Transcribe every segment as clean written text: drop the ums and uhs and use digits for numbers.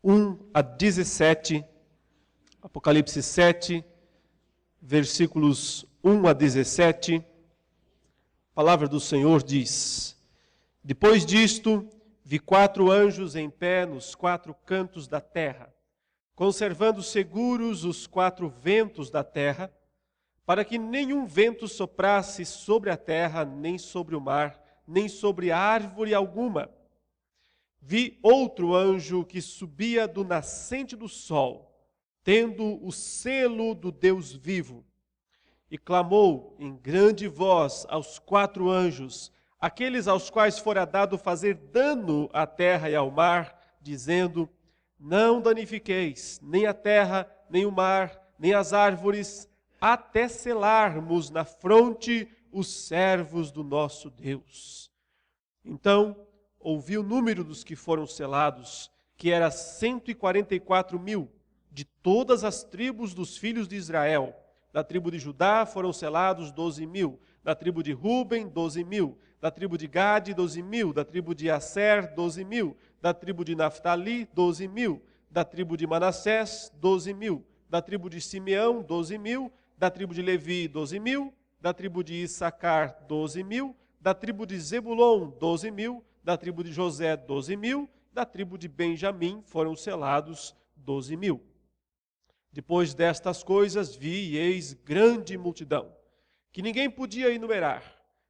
1 a 17, Apocalipse 7, versículos 1 a 17, a palavra do Senhor diz: Depois disto, vi 4 anjos em pé nos 4 cantos da terra, conservando seguros os 4 ventos da terra, para que nenhum vento soprasse sobre a terra, nem sobre o mar, nem sobre árvore alguma. Vi outro anjo que subia do nascente do sol, tendo o selo do Deus vivo, e clamou em grande voz aos 4 anjos, aqueles aos quais fora dado fazer dano à terra e ao mar, dizendo: Não danifiqueis nem a terra, nem o mar, nem as árvores, até selarmos na fronte os servos do nosso Deus. Então ouvi o número dos que foram selados, que era 144.000, de todas as tribos dos filhos de Israel. Da tribo de Judá foram selados 12.000, da tribo de Ruben 12.000, da tribo de Gade 12.000, da tribo de Aser 12.000, da tribo de Naftali 12.000, da tribo de Manassés 12.000, da tribo de Simeão 12.000, da tribo de Levi 12.000, da tribo de Issacar 12.000, da tribo de Zebulon 12.000, da tribo de José 12.000, da tribo de Benjamim foram selados 12.000. Depois destas coisas vi e eis grande multidão, que ninguém podia enumerar,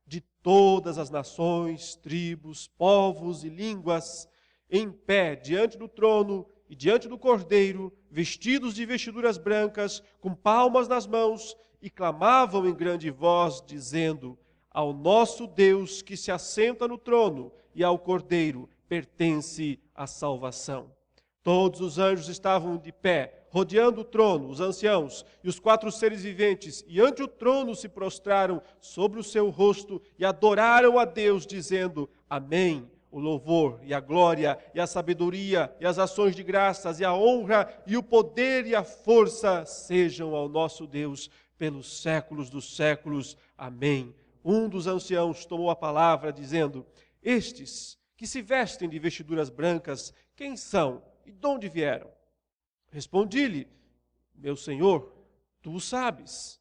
de todas as nações, tribos, povos e línguas, em pé diante do trono e diante do Cordeiro, vestidos de vestiduras brancas, com palmas nas mãos, e clamavam em grande voz, dizendo: Ao nosso Deus que se assenta no trono e ao Cordeiro pertence a salvação. Todos os anjos estavam de pé, rodeando o trono, os anciãos e os 4 seres viventes, e ante o trono se prostraram sobre o seu rosto e adoraram a Deus, dizendo: Amém. O louvor e a glória e a sabedoria e as ações de graças e a honra e o poder e a força sejam ao nosso Deus pelos séculos dos séculos. Amém. Um dos anciãos tomou a palavra, dizendo: Estes que se vestem de vestiduras brancas, quem são e de onde vieram? Respondi-lhe: Meu Senhor, tu o sabes.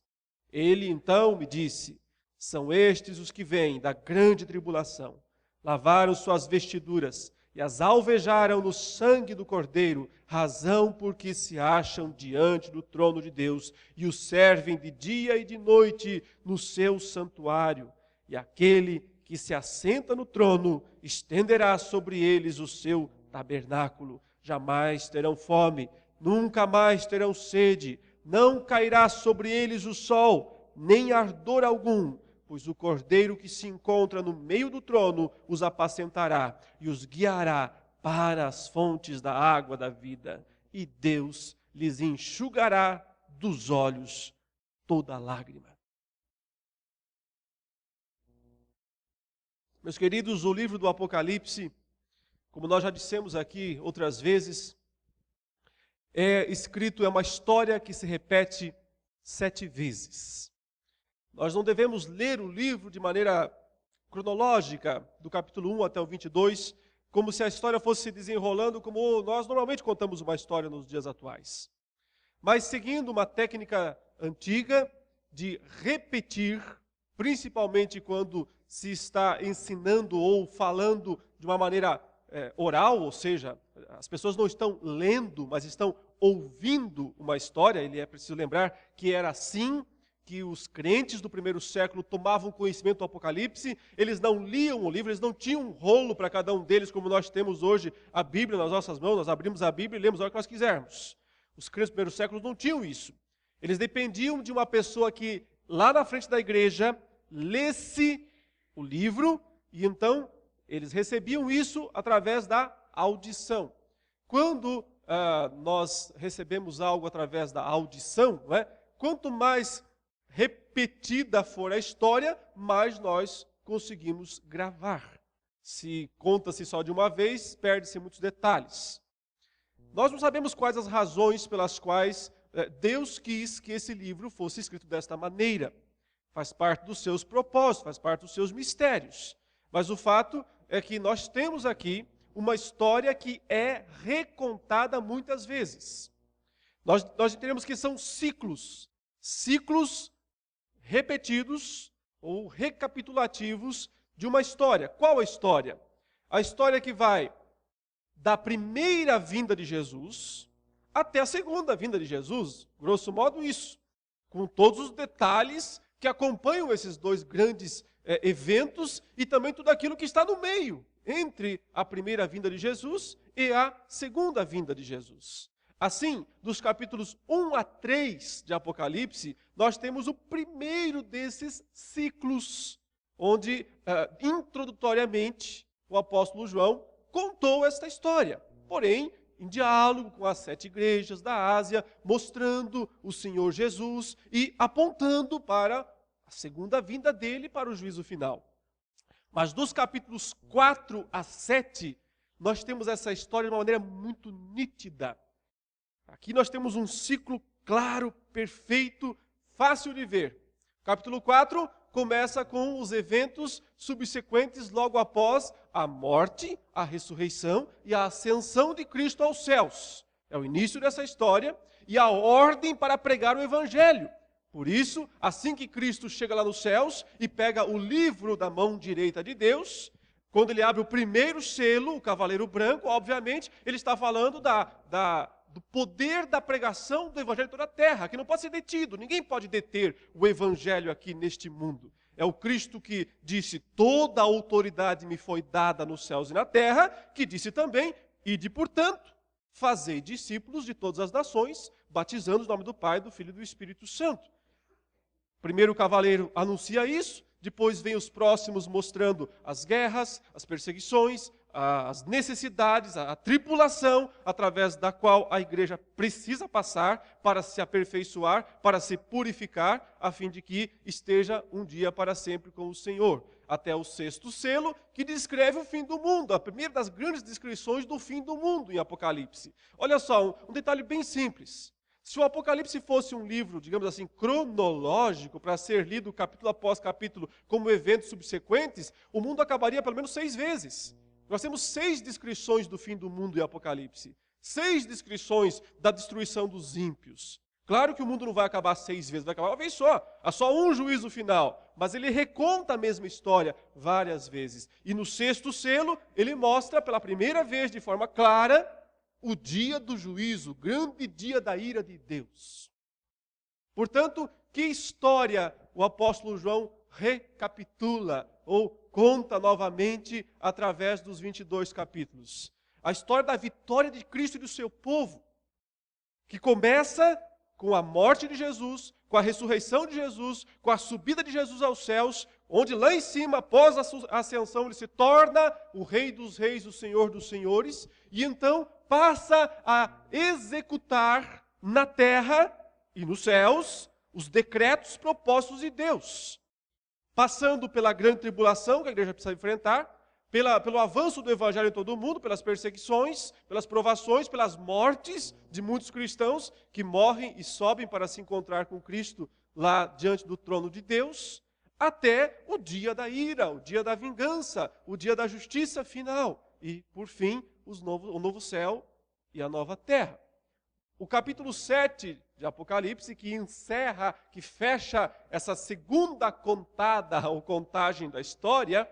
Ele então me disse: São estes os que vêm da grande tribulação. Lavaram suas vestiduras e as alvejaram no sangue do Cordeiro, razão porque se acham diante do trono de Deus e o servem de dia e de noite no seu santuário. E aquele que se assenta no trono estenderá sobre eles o seu tabernáculo. Jamais terão fome, nunca mais terão sede, não cairá sobre eles o sol, nem ardor algum, pois o Cordeiro que se encontra no meio do trono os apacentará e os guiará para as fontes da água da vida, e Deus lhes enxugará dos olhos toda lágrima. Meus queridos, o livro do Apocalipse, como nós já dissemos aqui outras vezes, é uma história que se repete 7 vezes. Nós não devemos ler o livro de maneira cronológica, do capítulo 1 até o 22, como se a história fosse se desenrolando como nós normalmente contamos uma história nos dias atuais. Mas seguindo uma técnica antiga de repetir, principalmente quando se está ensinando ou falando de uma maneira oral, ou seja, as pessoas não estão lendo, mas estão ouvindo uma história. É preciso lembrar que era assim que os crentes do primeiro século tomavam conhecimento do Apocalipse. Eles não liam o livro, eles não tinham um rolo para cada um deles, como nós temos hoje a Bíblia nas nossas mãos. Nós abrimos a Bíblia e lemos a hora que nós quisermos. Os crentes do primeiro século não tinham isso. Eles dependiam de uma pessoa que, lá na frente da igreja, lesse o livro, e então eles recebiam isso através da audição. Quando nós recebemos algo através da audição, não é? Quanto mais repetida for a história, mais nós conseguimos gravar. Se conta-se só de uma vez, perde-se muitos detalhes. Nós não sabemos quais as razões pelas quais Deus quis que esse livro fosse escrito desta maneira. Faz parte dos seus propósitos, faz parte dos seus mistérios. Mas o fato é que nós temos aqui uma história que é recontada muitas vezes. Nós entendemos que são ciclos repetidos ou recapitulativos de uma história. Qual a história? A história que vai da primeira vinda de Jesus até a segunda vinda de Jesus, grosso modo isso, com todos os detalhes que acompanham esses dois grandes eventos e também tudo aquilo que está no meio, entre a primeira vinda de Jesus e a segunda vinda de Jesus. Assim, dos capítulos 1 a 3 de Apocalipse, nós temos o primeiro desses ciclos, onde, introdutoriamente, o apóstolo João contou esta história. Porém, em diálogo com as 7 igrejas da Ásia, mostrando o Senhor Jesus e apontando para a segunda vinda dele para o juízo final. Mas dos capítulos 4 a 7, nós temos essa história de uma maneira muito nítida. Aqui nós temos um ciclo claro, perfeito, fácil de ver. Capítulo 4 começa com os eventos subsequentes logo após a morte, a ressurreição e a ascensão de Cristo aos céus. É o início dessa história e a ordem para pregar o Evangelho. Por isso, assim que Cristo chega lá nos céus e pega o livro da mão direita de Deus, quando ele abre o primeiro selo, o cavaleiro branco, obviamente, ele está falando do poder da pregação do Evangelho em toda a terra, que não pode ser detido. Ninguém pode deter o Evangelho aqui neste mundo. É o Cristo que disse, toda a autoridade me foi dada nos céus e na terra, que disse também, ide, portanto, fazei discípulos de todas as nações, batizando o nome do Pai, do Filho e do Espírito Santo. Primeiro o cavaleiro anuncia isso, depois vem os próximos mostrando as guerras, as perseguições, as necessidades, a tribulação através da qual a igreja precisa passar para se aperfeiçoar, para se purificar, a fim de que esteja um dia para sempre com o Senhor. Até o 6º selo, que descreve o fim do mundo, a primeira das grandes descrições do fim do mundo em Apocalipse. Olha só, um detalhe bem simples. Se o Apocalipse fosse um livro, digamos assim, cronológico, para ser lido capítulo após capítulo como eventos subsequentes, o mundo acabaria pelo menos 6 vezes. Nós temos 6 descrições do fim do mundo em Apocalipse. 6 descrições da destruição dos ímpios. Claro que o mundo não vai acabar 6 vezes, vai acabar uma vez só. Há só um juízo final. Mas ele reconta a mesma história várias vezes. E no 6º selo, ele mostra pela primeira vez, de forma clara, o dia do juízo, o grande dia da ira de Deus. Portanto, que história o apóstolo João recapitula ou conta novamente através dos 22 capítulos? A história da vitória de Cristo e do seu povo, que começa com a morte de Jesus, com a ressurreição de Jesus, com a subida de Jesus aos céus, onde lá em cima, após a ascensão, ele se torna o Rei dos Reis, o Senhor dos Senhores, e então passa a executar na terra e nos céus os decretos propostos de Deus, passando pela grande tribulação que a igreja precisa enfrentar, pelo avanço do evangelho em todo o mundo, pelas perseguições, pelas provações, pelas mortes de muitos cristãos que morrem e sobem para se encontrar com Cristo lá diante do trono de Deus, até o dia da ira, o dia da vingança, o dia da justiça final e, por fim, o novo céu e a nova terra. O capítulo 7 de Apocalipse, que encerra, que fecha essa segunda contada ou contagem da história,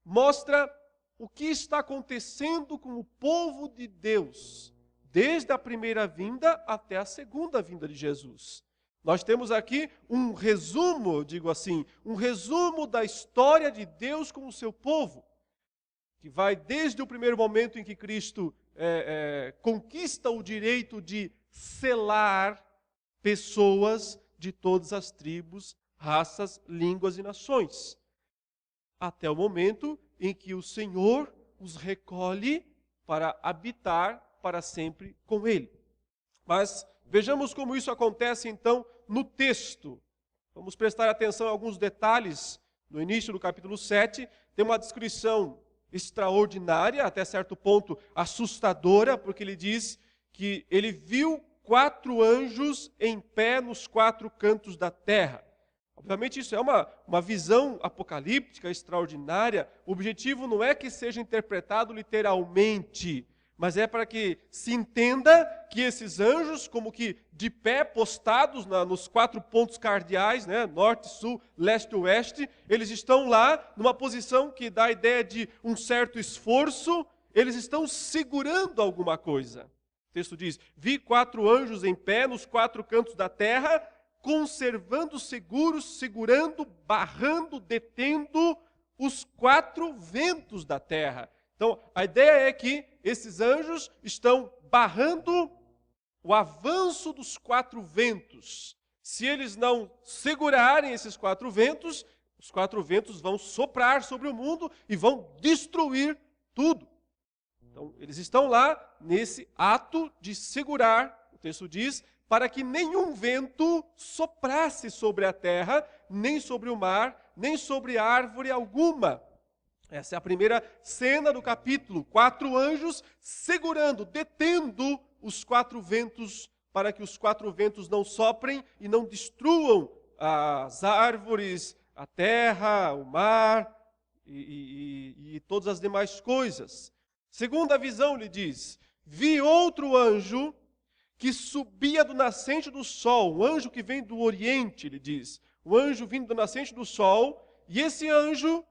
mostra o que está acontecendo com o povo de Deus, desde a primeira vinda até a segunda vinda de Jesus. Nós temos aqui um resumo, digo assim, um resumo da história de Deus com o seu povo, que vai desde o primeiro momento em que Cristo conquista o direito de selar pessoas de todas as tribos, raças, línguas e nações, até o momento em que o Senhor os recolhe para habitar para sempre com Ele. Mas vejamos como isso acontece então no texto. Vamos prestar atenção a alguns detalhes. No início do capítulo 7, tem uma descrição extraordinária, até certo ponto assustadora, porque ele diz que ele viu 4 anjos em pé nos 4 cantos da terra. Obviamente isso é uma visão apocalíptica extraordinária. O objetivo não é que seja interpretado literalmente, mas é para que se entenda que esses anjos, como que de pé, postados nos 4 pontos cardeais, né, norte, sul, leste e oeste, eles estão lá numa posição que dá a ideia de um certo esforço, eles estão segurando alguma coisa. O texto diz, vi 4 anjos em pé nos 4 cantos da terra, conservando seguros, segurando, barrando, detendo os 4 ventos da terra. Então, a ideia é que esses anjos estão barrando o avanço dos 4 ventos. Se eles não segurarem esses 4 ventos, os 4 ventos vão soprar sobre o mundo e vão destruir tudo. Então, eles estão lá nesse ato de segurar, o texto diz, para que nenhum vento soprasse sobre a terra, nem sobre o mar, nem sobre árvore alguma. Essa é a primeira cena do capítulo. 4 anjos segurando, detendo os 4 ventos, para que os 4 ventos não soprem e não destruam as árvores, a terra, o mar e todas as demais coisas. Segunda visão, ele diz, vi outro anjo que subia do nascente do sol, um anjo que vem do oriente, ele diz, o anjo vindo do nascente do sol, e esse anjo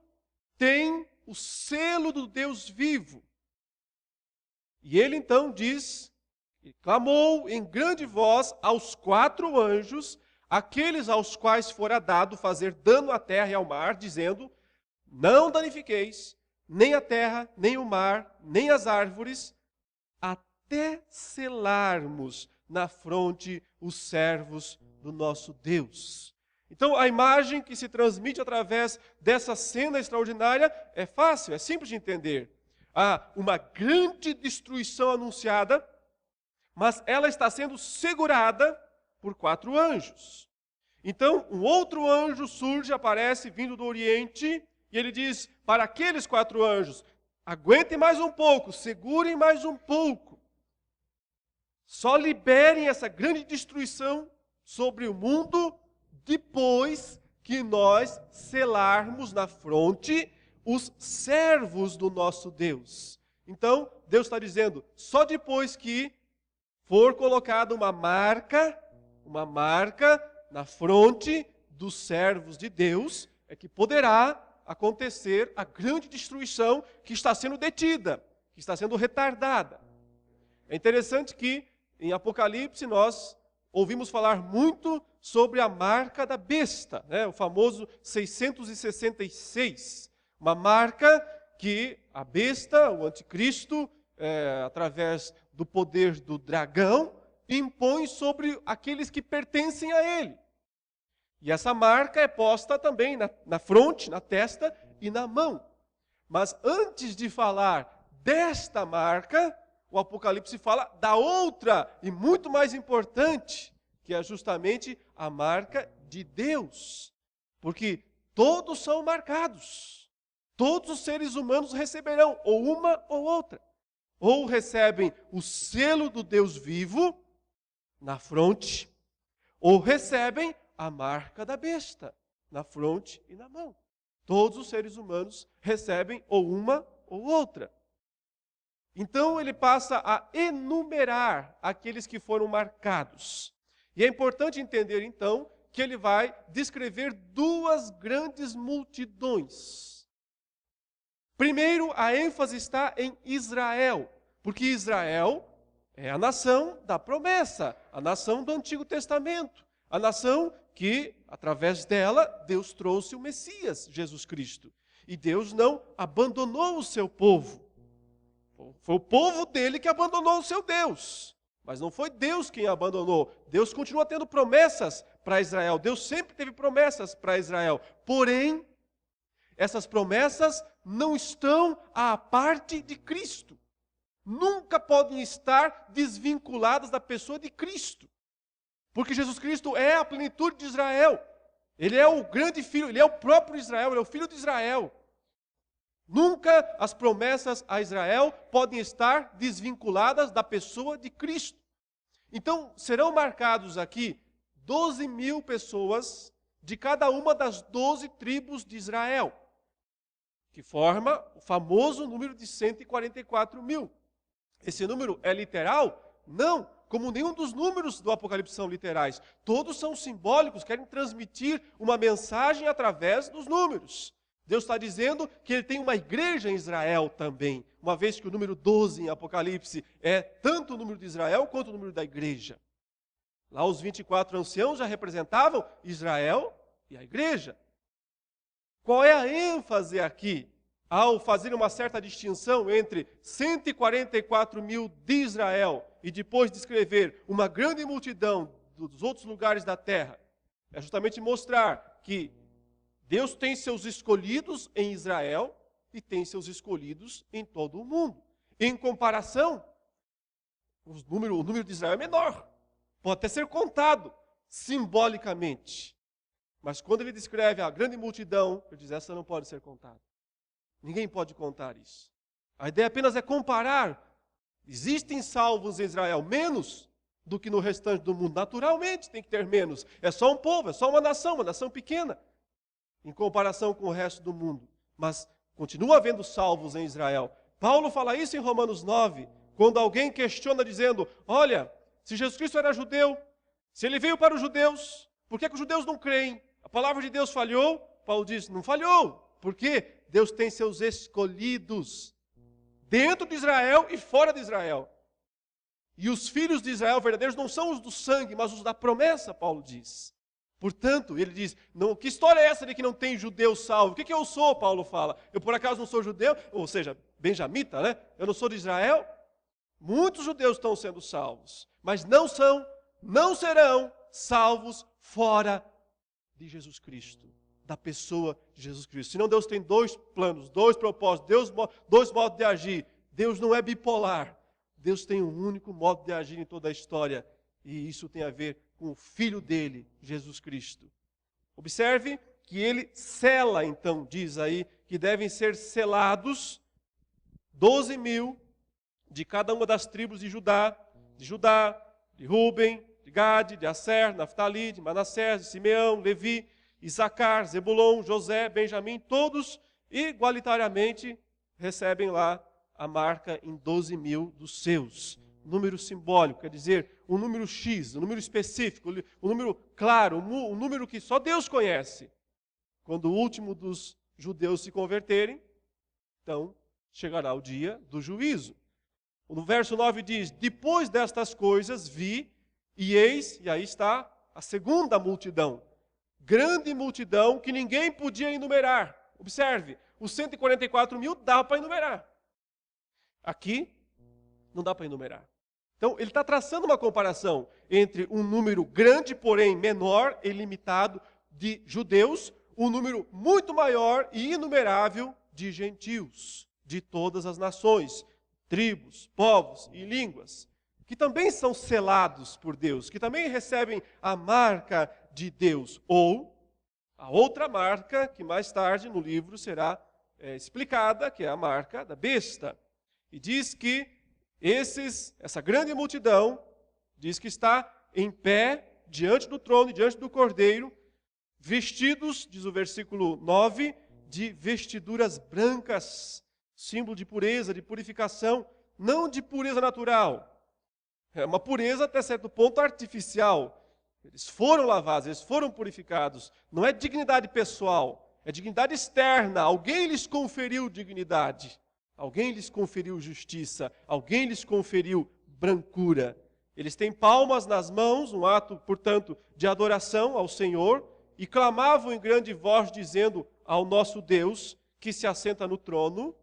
tem o selo do Deus vivo. E ele então diz, e clamou em grande voz aos 4 anjos, aqueles aos quais fora dado fazer dano à terra e ao mar, dizendo, não danifiqueis, nem a terra, nem o mar, nem as árvores, até selarmos na fronte os servos do nosso Deus. Então, a imagem que se transmite através dessa cena extraordinária é fácil, é simples de entender. Há uma grande destruição anunciada, mas ela está sendo segurada por 4 anjos. Então, um outro anjo surge, aparece, vindo do Oriente, e ele diz para aqueles 4 anjos, aguentem mais um pouco, segurem mais um pouco. Só liberem essa grande destruição sobre o mundo depois que nós selarmos na fronte os servos do nosso Deus. Então, Deus está dizendo, só depois que for colocada uma marca na fronte dos servos de Deus, é que poderá acontecer a grande destruição que está sendo detida, que está sendo retardada. É interessante que em Apocalipse nós ouvimos falar muito sobre a marca da besta, né? O famoso 666, uma marca que a besta, o anticristo, através do poder do dragão, impõe sobre aqueles que pertencem a ele. E essa marca é posta também na fronte, na testa e na mão. Mas antes de falar desta marca, o Apocalipse fala da outra e muito mais importante, que é justamente a marca de Deus. Porque todos são marcados. Todos os seres humanos receberão ou uma ou outra. Ou recebem o selo do Deus vivo na fronte, ou recebem a marca da besta na fronte e na mão. Todos os seres humanos recebem ou uma ou outra. Então ele passa a enumerar aqueles que foram marcados. E é importante entender então que ele vai descrever 2 grandes multidões. Primeiro, a ênfase está em Israel, porque Israel é a nação da promessa, a nação do Antigo Testamento, a nação que, através dela, Deus trouxe o Messias, Jesus Cristo. E Deus não abandonou o seu povo. Foi o povo dele que abandonou o seu Deus. Mas não foi Deus quem abandonou. Deus continua tendo promessas para Israel. Deus sempre teve promessas para Israel. Porém, essas promessas não estão à parte de Cristo. Nunca podem estar desvinculadas da pessoa de Cristo. Porque Jesus Cristo é a plenitude de Israel. Ele é o grande filho, ele é o próprio Israel, ele é o filho de Israel. Nunca as promessas a Israel podem estar desvinculadas da pessoa de Cristo. Então, serão marcados aqui 12.000 pessoas de cada uma das 12 tribos de Israel, que forma o famoso número de 144 mil. Esse número é literal? Não, como nenhum dos números do Apocalipse são literais. Todos são simbólicos, querem transmitir uma mensagem através dos números. Deus está dizendo que ele tem uma igreja em Israel também, uma vez que o número 12 em Apocalipse é tanto o número de Israel quanto o número da igreja. Lá os 24 anciãos já representavam Israel e a igreja. Qual é a ênfase aqui ao fazer uma certa distinção entre 144 mil de Israel e depois descrever uma grande multidão dos outros lugares da terra? É justamente mostrar que Deus tem seus escolhidos em Israel e tem seus escolhidos em todo o mundo. Em comparação, o número de Israel é menor. Pode até ser contado simbolicamente. Mas quando ele descreve a grande multidão, ele diz, essa não pode ser contada. Ninguém pode contar isso. A ideia apenas é comparar. Existem salvos em Israel menos do que no restante do mundo. Naturalmente tem que ter menos. É só um povo, é só uma nação pequena, em comparação com o resto do mundo. Mas continua havendo salvos em Israel. Paulo fala isso em Romanos 9, quando alguém questiona dizendo, olha, se Jesus Cristo era judeu, se ele veio para os judeus, por que os judeus não creem? A palavra de Deus falhou? Paulo diz, não falhou. Por quê? Deus tem seus escolhidos dentro de Israel e fora de Israel. E os filhos de Israel verdadeiros não são os do sangue, mas os da promessa, Paulo diz. Portanto, ele diz, não, que história é essa de que não tem judeu salvo? O que eu sou, Paulo fala? Eu por acaso não sou judeu? Ou seja, benjamita, né? Eu não sou de Israel? Muitos judeus estão sendo salvos, mas não serão salvos fora de Jesus Cristo, da pessoa de Jesus Cristo. Senão Deus tem dois planos, dois propósitos, dois modos de agir. Deus não é bipolar. Deus tem um único modo de agir em toda a história. E isso tem a ver com o Filho dele, Jesus Cristo. Observe que ele sela, então, diz aí, que devem ser selados 12 mil de cada uma das tribos de Judá, de Rúben, de Gade, de Asser, Naftali, de Manassés, de Simeão, Levi, Isacar, Zebulon, José, Benjamim, todos igualitariamente recebem lá a marca em 12 mil dos seus. Número simbólico, quer dizer, um número X, um número específico, um número claro, um número que só Deus conhece. Quando o último dos judeus se converterem, então chegará o dia do juízo. No verso 9 diz, depois destas coisas vi, e eis, e aí está a segunda multidão. Grande multidão que ninguém podia enumerar. Observe, os 144 mil dá para enumerar. Aqui, não dá para enumerar. Então, ele está traçando uma comparação entre um número grande, porém menor e limitado de judeus, um número muito maior e inumerável de gentios, de todas as nações, tribos, povos e línguas, que também são selados por Deus, que também recebem a marca de Deus, ou a outra marca que mais tarde no livro será explicada, que é a marca da besta. E diz que essa grande multidão, diz que está em pé diante do trono e diante do Cordeiro, vestidos, diz o versículo 9, de vestiduras brancas, símbolo de pureza, de purificação, não de pureza natural. É uma pureza até certo ponto artificial. Eles foram lavados, eles foram purificados. Não é dignidade pessoal, é dignidade externa. Alguém lhes conferiu dignidade. Alguém lhes conferiu justiça, alguém lhes conferiu brancura. Eles têm palmas nas mãos, um ato, portanto, de adoração ao Senhor, e clamavam em grande voz, dizendo ao nosso Deus, que se assenta no trono,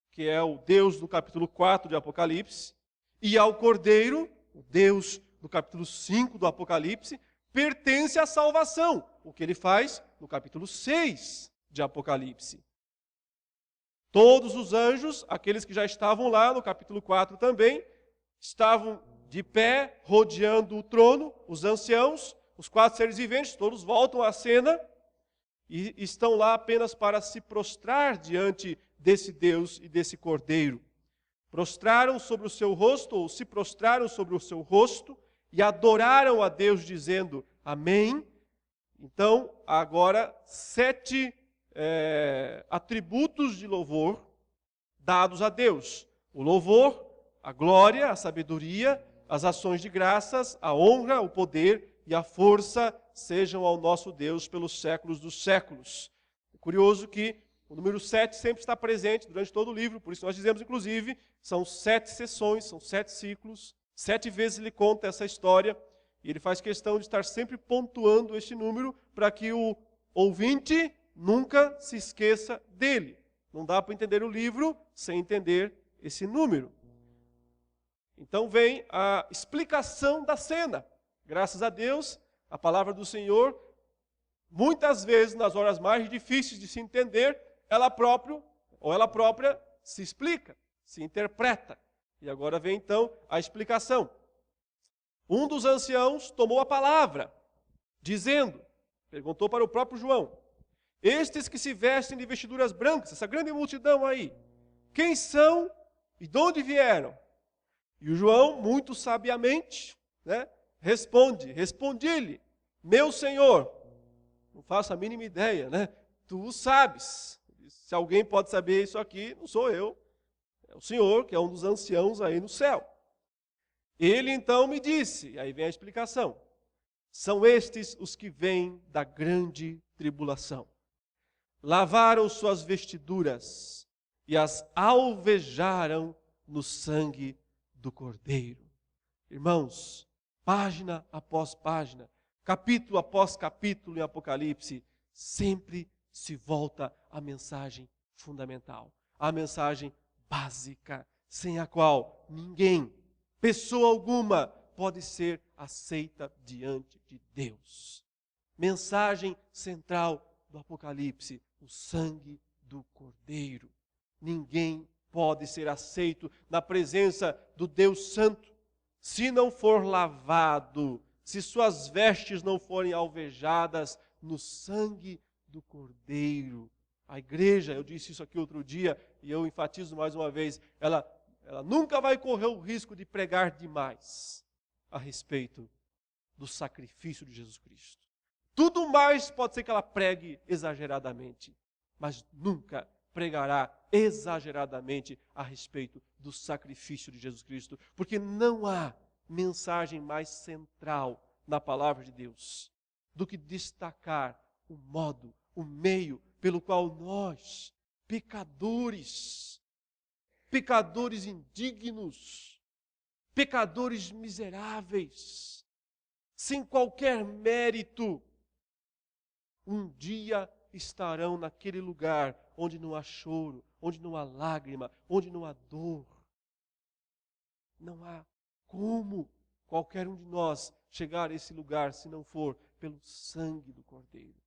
que é o Deus do capítulo 4 de Apocalipse, e ao Cordeiro, o Deus do capítulo 5 do Apocalipse, pertence à salvação, o que ele faz no capítulo 6 de Apocalipse. Todos os anjos, aqueles que já estavam lá no capítulo 4 também, estavam de pé, rodeando o trono, os anciãos, os 4 seres viventes, todos voltam à cena e estão lá apenas para se prostrar diante desse Deus e desse Cordeiro. Prostraram sobre o seu rosto, ou se prostraram sobre o seu rosto, e adoraram a Deus dizendo, amém. Então, agora, 7 atributos de louvor dados a Deus. O louvor, a glória, a sabedoria, as ações de graças, a honra, o poder e a força sejam ao nosso Deus pelos séculos dos séculos. É curioso que o número 7 sempre está presente durante todo o livro, por isso nós dizemos, inclusive, são 7 sessões, são 7 ciclos, 7 vezes ele conta essa história, e ele faz questão de estar sempre pontuando este número para que o ouvinte nunca se esqueça dele. Não dá para entender o livro sem entender esse número. Então vem a explicação da cena. Graças a Deus, a palavra do Senhor, muitas vezes nas horas mais difíceis de se entender, ela própria se explica, se interpreta. E agora vem então a explicação. Um dos anciãos tomou a palavra, dizendo, perguntou para o próprio João: estes que se vestem de vestiduras brancas, essa grande multidão aí, quem são e de onde vieram? E o João, muito sabiamente, respondi-lhe, meu Senhor, não faço a mínima ideia, tu o sabes. Se alguém pode saber isso aqui, não sou eu, é o Senhor, que é um dos anciãos aí no céu. Ele então me disse, e aí vem a explicação, são estes os que vêm da grande tribulação. Lavaram suas vestiduras e as alvejaram no sangue do Cordeiro. Irmãos, página após página, capítulo após capítulo em Apocalipse, sempre se volta à mensagem fundamental, à mensagem básica, sem a qual ninguém, pessoa alguma, pode ser aceita diante de Deus. Mensagem central do Apocalipse, o sangue do Cordeiro. Ninguém pode ser aceito na presença do Deus Santo se não for lavado, se suas vestes não forem alvejadas no sangue do Cordeiro. A igreja, eu disse isso aqui outro dia e eu enfatizo mais uma vez, ela nunca vai correr o risco de pregar demais a respeito do sacrifício de Jesus Cristo. Tudo mais pode ser que ela pregue exageradamente, mas nunca pregará exageradamente a respeito do sacrifício de Jesus Cristo, porque não há mensagem mais central na palavra de Deus do que destacar o modo, o meio pelo qual nós, pecadores indignos, pecadores miseráveis, sem qualquer mérito, um dia estarão naquele lugar onde não há choro, onde não há lágrima, onde não há dor. Não há como qualquer um de nós chegar a esse lugar se não for pelo sangue do Cordeiro.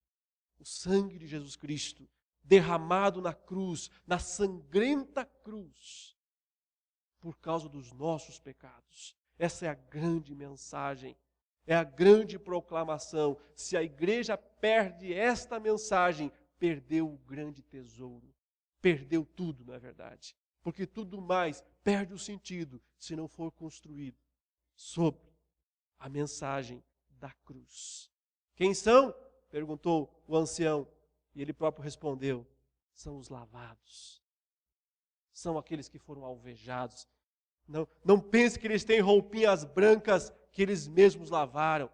O sangue de Jesus Cristo, derramado na cruz, na sangrenta cruz, por causa dos nossos pecados. Essa é a grande mensagem, é a grande proclamação. Se a igreja perde esta mensagem, perdeu o grande tesouro. Perdeu tudo, não é verdade? Porque tudo mais perde o sentido se não for construído sobre a mensagem da cruz. Quem são? Perguntou o ancião. E ele próprio respondeu, são os lavados. São aqueles que foram alvejados. Não pense que eles têm roupinhas brancas que eles mesmos lavaram.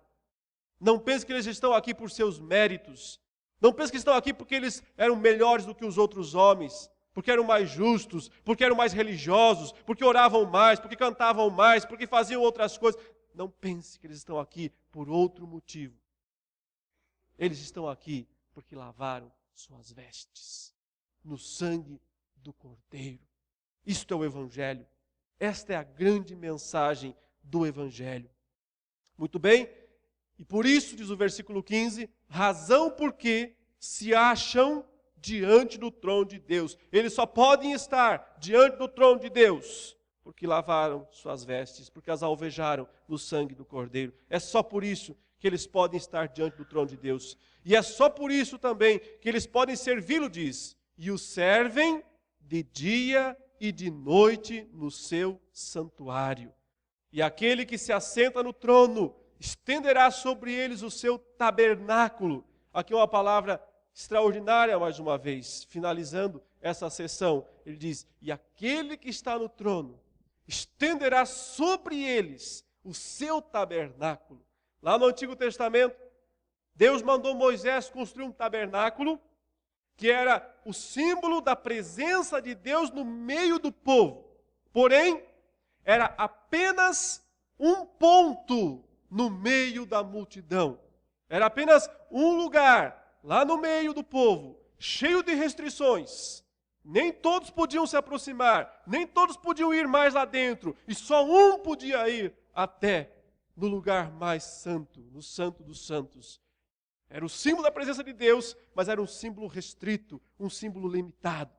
Não pense que eles estão aqui por seus méritos. Não pense que estão aqui porque eles eram melhores do que os outros homens, porque eram mais justos, porque eram mais religiosos, porque oravam mais, porque cantavam mais, porque faziam outras coisas. Não pense que eles estão aqui por outro motivo. Eles estão aqui porque lavaram suas vestes no sangue do Cordeiro. Isto é o Evangelho. Esta é a grande mensagem do Evangelho. Muito bem, e por isso, diz o versículo 15, razão porque se acham diante do trono de Deus. Eles só podem estar diante do trono de Deus porque lavaram suas vestes, porque as alvejaram no sangue do Cordeiro. É só por isso que eles podem estar diante do trono de Deus. E é só por isso também que eles podem servi-lo, diz, e o servem de dia e de noite no seu santuário. E aquele que se assenta no trono estenderá sobre eles o seu tabernáculo, Aqui é uma palavra extraordinária, mais uma vez, finalizando essa sessão. Ele diz, e aquele que está no trono estenderá sobre eles o seu tabernáculo. Lá no Antigo Testamento, Deus mandou Moisés construir um tabernáculo que era o símbolo da presença de Deus no meio do povo. Porém, era apenas um ponto no meio da multidão. Era apenas um lugar, lá no meio do povo, cheio de restrições. Nem todos podiam se aproximar, nem todos podiam ir mais lá dentro, e só um podia ir até no lugar mais santo, no Santo dos Santos. Era o símbolo da presença de Deus, mas era um símbolo restrito, um símbolo limitado.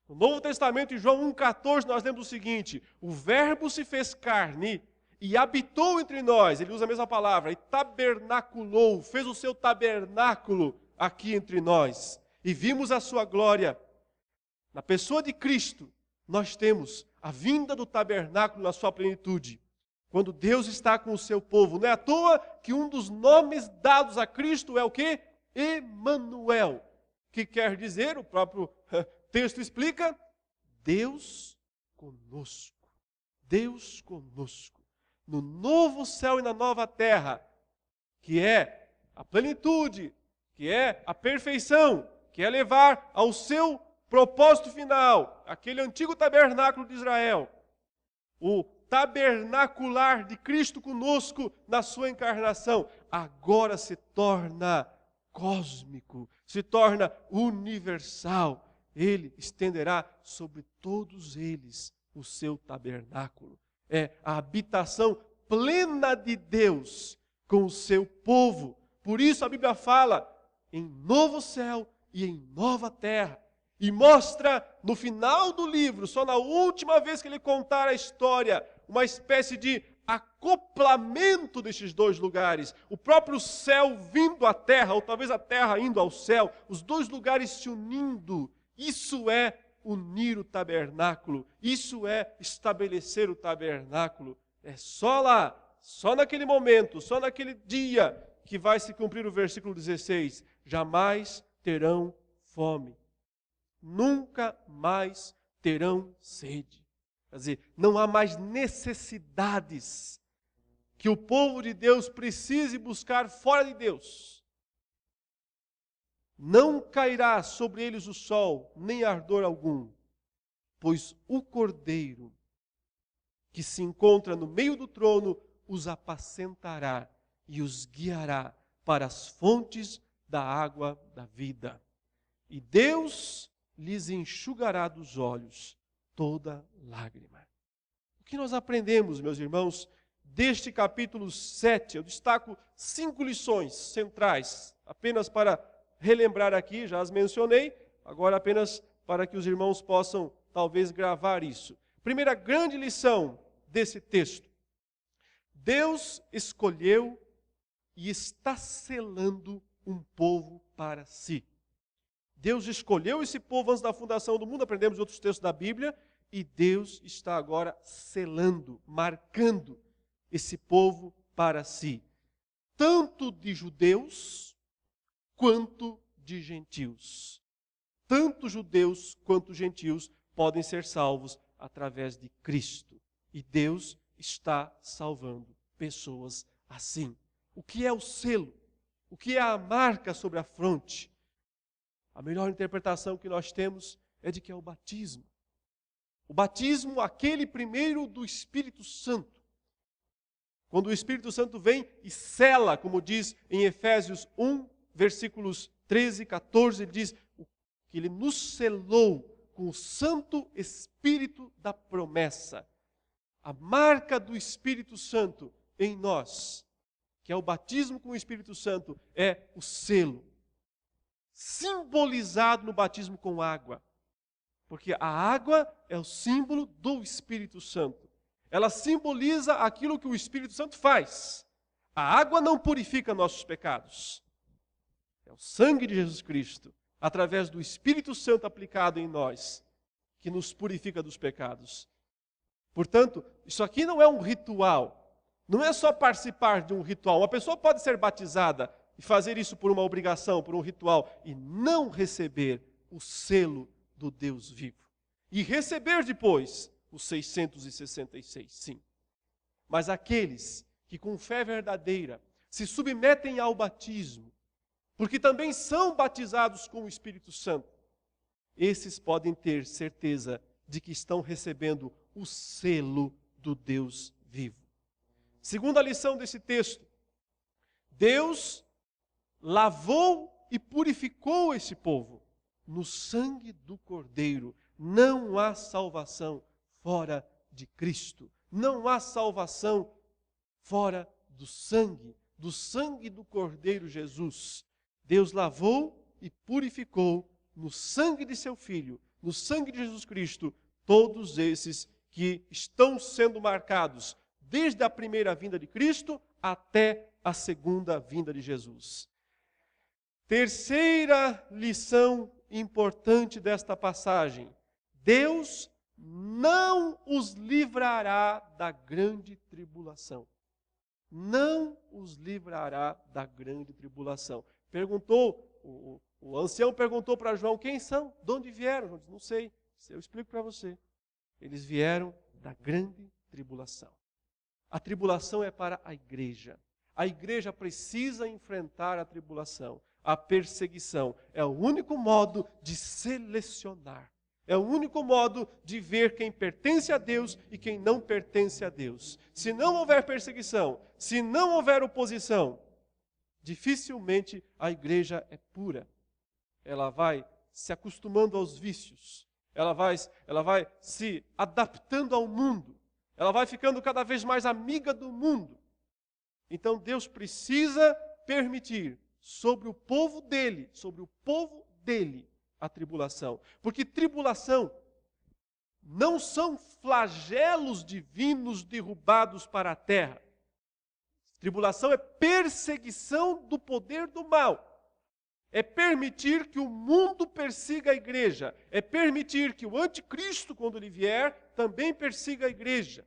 No Novo Testamento, em João 1,14, nós lemos o seguinte, o Verbo se fez carne e habitou entre nós, ele usa a mesma palavra, e tabernaculou, fez o seu tabernáculo aqui entre nós. E vimos a sua glória. Na pessoa de Cristo, nós temos a vinda do tabernáculo na sua plenitude. Quando Deus está com o seu povo. Não é à toa que um dos nomes dados a Cristo é o quê? Emanuel. Que quer dizer, o próprio texto explica, Deus conosco. Deus conosco. No novo céu e na nova terra, que é a plenitude, que é a perfeição, que é levar ao seu propósito final, aquele antigo tabernáculo de Israel, o tabernacular de Cristo conosco na sua encarnação, agora se torna cósmico, se torna universal. Ele estenderá sobre todos eles o seu tabernáculo. É a habitação plena de Deus com o seu povo. Por isso a Bíblia fala em novo céu e em nova terra. E mostra no final do livro, só na última vez que ele contar a história, uma espécie de acoplamento desses dois lugares. O próprio céu vindo à terra, ou talvez a terra indo ao céu, os dois lugares se unindo. Isso é unir o tabernáculo, isso é estabelecer o tabernáculo. É só lá, só naquele momento, só naquele dia que vai se cumprir o versículo 16. Jamais terão fome. Nunca mais terão sede. Quer dizer, não há mais necessidades que o povo de Deus precise buscar fora de Deus. Não cairá sobre eles o sol, nem ardor algum, pois o Cordeiro que se encontra no meio do trono os apacentará e os guiará para as fontes da água da vida. E Deus lhes enxugará dos olhos toda lágrima. O que nós aprendemos, meus irmãos, deste capítulo 7? Eu destaco 5 lições centrais, apenas para relembrar aqui, já as mencionei, agora apenas para que os irmãos possam talvez gravar isso. Primeira grande lição desse texto: Deus escolheu e está selando um povo para si. Deus escolheu esse povo antes da fundação do mundo, aprendemos em outros textos da Bíblia, e Deus está agora selando, marcando esse povo para si. Tanto de judeus, quanto de gentios. Tanto judeus quanto gentios podem ser salvos através de Cristo. E Deus está salvando pessoas assim. O que é o selo? O que é a marca sobre a fronte? A melhor interpretação que nós temos é de que é o batismo. O batismo, aquele primeiro do Espírito Santo. Quando o Espírito Santo vem e sela, como diz em Efésios 1, versículos 13 e 14, ele diz que ele nos selou com o Santo Espírito da promessa. A marca do Espírito Santo em nós, que é o batismo com o Espírito Santo, é o selo, simbolizado no batismo com água. Porque a água é o símbolo do Espírito Santo. Ela simboliza aquilo que o Espírito Santo faz. A água não purifica nossos pecados. É o sangue de Jesus Cristo, através do Espírito Santo aplicado em nós, que nos purifica dos pecados. Portanto, isso aqui não é um ritual. Não é só participar de um ritual. Uma pessoa pode ser batizada e fazer isso por uma obrigação, por um ritual, e não receber o selo do Deus vivo. E receber depois os 666, sim. Mas aqueles que com fé verdadeira se submetem ao batismo, porque também são batizados com o Espírito Santo, esses podem ter certeza de que estão recebendo o selo do Deus vivo. Segunda lição desse texto, Deus lavou e purificou esse povo no sangue do Cordeiro. Não há salvação fora de Cristo. Não há salvação fora do sangue do Cordeiro Jesus. Deus lavou e purificou no sangue de seu Filho, no sangue de Jesus Cristo, todos esses que estão sendo marcados desde a primeira vinda de Cristo até a segunda vinda de Jesus. Terceira lição importante desta passagem: Deus não os livrará da grande tribulação. Não os livrará da grande tribulação. O ancião perguntou para João: quem são? De onde vieram? João disse: não sei. Eu explico para você. Eles vieram da grande tribulação. A tribulação é para a igreja. A igreja precisa enfrentar a tribulação, a perseguição. É o único modo de selecionar. É o único modo de ver quem pertence a Deus e quem não pertence a Deus. Se não houver perseguição, se não houver oposição, dificilmente a igreja é pura. Ela vai se acostumando aos vícios. Ela vai se adaptando ao mundo. Ela vai ficando cada vez mais amiga do mundo. Então Deus precisa permitir sobre o povo dele, a tribulação. Porque tribulação não são flagelos divinos derrubados para a terra. Tribulação é perseguição do poder do mal. É permitir que o mundo persiga a igreja. É permitir que o anticristo, quando ele vier, também persiga a igreja.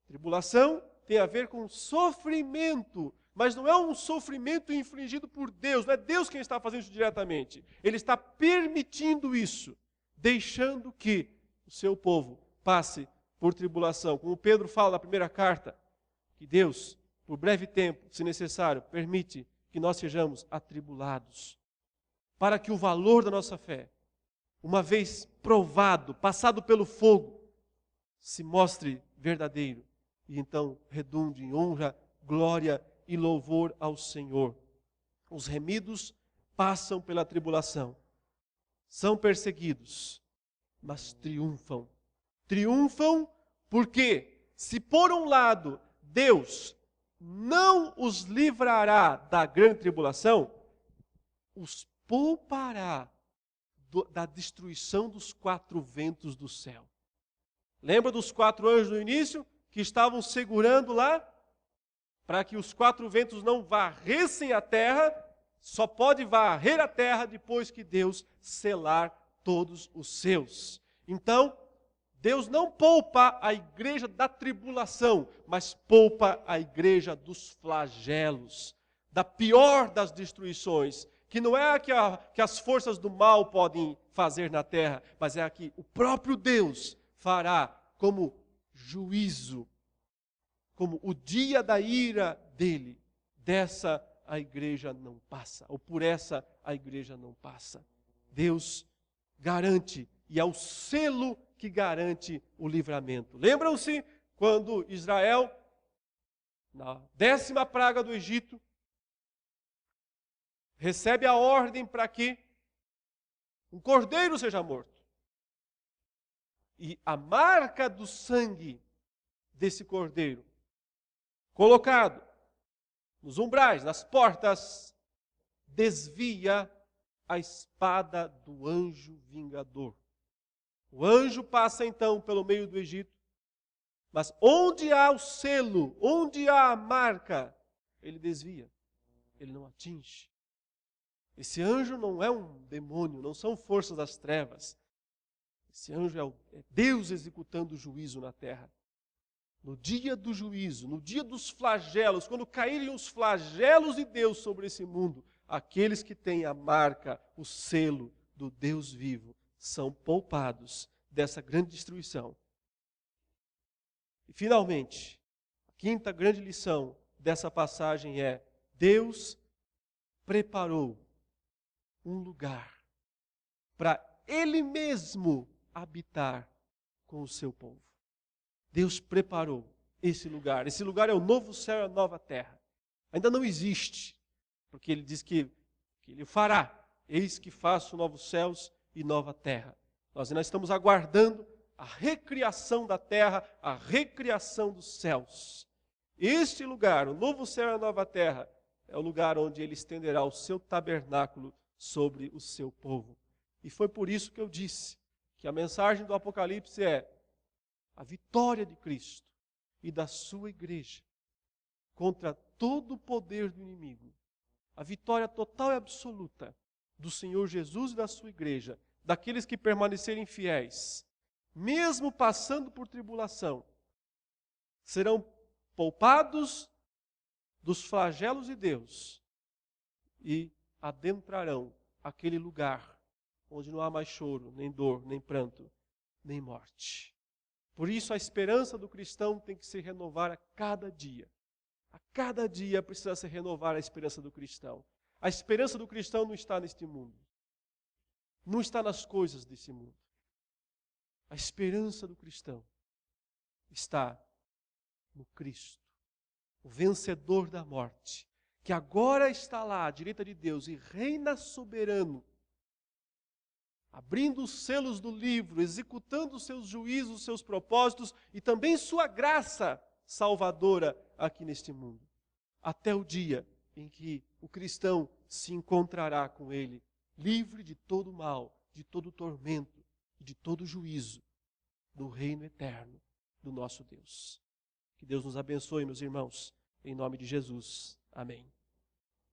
Tribulação tem a ver com sofrimento, mas não é um sofrimento infligido por Deus. Não é Deus quem está fazendo isso diretamente. Ele está permitindo isso, deixando que o seu povo passe por tribulação. Como Pedro fala na primeira carta, que Deus, por breve tempo, se necessário, permite que nós sejamos atribulados, para que o valor da nossa fé, uma vez provado, passado pelo fogo, se mostre verdadeiro e então redunde em honra, glória e louvor ao Senhor. Os remidos passam pela tribulação, são perseguidos, mas triunfam. Triunfam porque, se por um lado Deus não os livrará da grande tribulação, os poupará da destruição dos 4 ventos do céu. Lembra dos 4 anjos no início que estavam segurando lá? Para que os 4 ventos não varressem a terra, só pode varrer a terra depois que Deus selar todos os seus. Então, Deus não poupa a igreja da tribulação, mas poupa a igreja dos flagelos, da pior das destruições, que não é a que as forças do mal podem fazer na terra, mas é a que o próprio Deus fará como juízo, como o dia da ira dele. Dessa a igreja não passa, ou por essa a igreja não passa. Deus garante, e é o selo que garante o livramento. Lembram-se quando Israel, na 10ª praga do Egito, recebe a ordem para que um cordeiro seja morto. E a marca do sangue desse cordeiro, colocado nos umbrais, nas portas, desvia a espada do anjo vingador. O anjo passa então pelo meio do Egito, mas onde há o selo, onde há a marca, ele desvia, ele não atinge. Esse anjo não é um demônio, não são forças das trevas. Esse anjo é Deus executando o juízo na terra. no dia do juízo, no dia dos flagelos, quando caírem os flagelos de Deus sobre esse mundo, aqueles que têm a marca, o selo do Deus vivo, são poupados dessa grande destruição. E finalmente, a quinta grande lição dessa passagem é: Deus preparou um lugar para Ele mesmo habitar com o seu povo. Deus preparou esse lugar. Esse lugar é o novo céu e a nova terra. Ainda não existe, porque Ele diz que Ele fará. Eis que faço novos céus e nova terra. Nós ainda estamos aguardando a recriação da terra, a recriação dos céus. Este lugar, o novo céu e a nova terra, é o lugar onde Ele estenderá o seu tabernáculo sobre o seu povo. E foi por isso que eu disse que a mensagem do Apocalipse é a vitória de Cristo e da sua igreja contra todo o poder do inimigo. A vitória total e absoluta do Senhor Jesus e da sua igreja, daqueles que permanecerem fiéis, mesmo passando por tribulação, serão poupados dos flagelos de Deus e adentrarão aquele lugar onde não há mais choro, nem dor, nem pranto, nem morte. Por isso a esperança do cristão tem que se renovar a cada dia. A cada dia precisa se renovar a esperança do cristão. A esperança do cristão não está neste mundo. Não está nas coisas desse mundo. A esperança do cristão está no Cristo, o vencedor da morte, que agora está lá à direita de Deus e reina soberano, abrindo os selos do livro, executando os seus juízos, os seus propósitos e também sua graça salvadora aqui neste mundo. Até o dia em que o cristão se encontrará com Ele, livre de todo mal, de todo tormento, de todo juízo, do reino eterno do nosso Deus. Que Deus nos abençoe, meus irmãos, em nome de Jesus. Amém.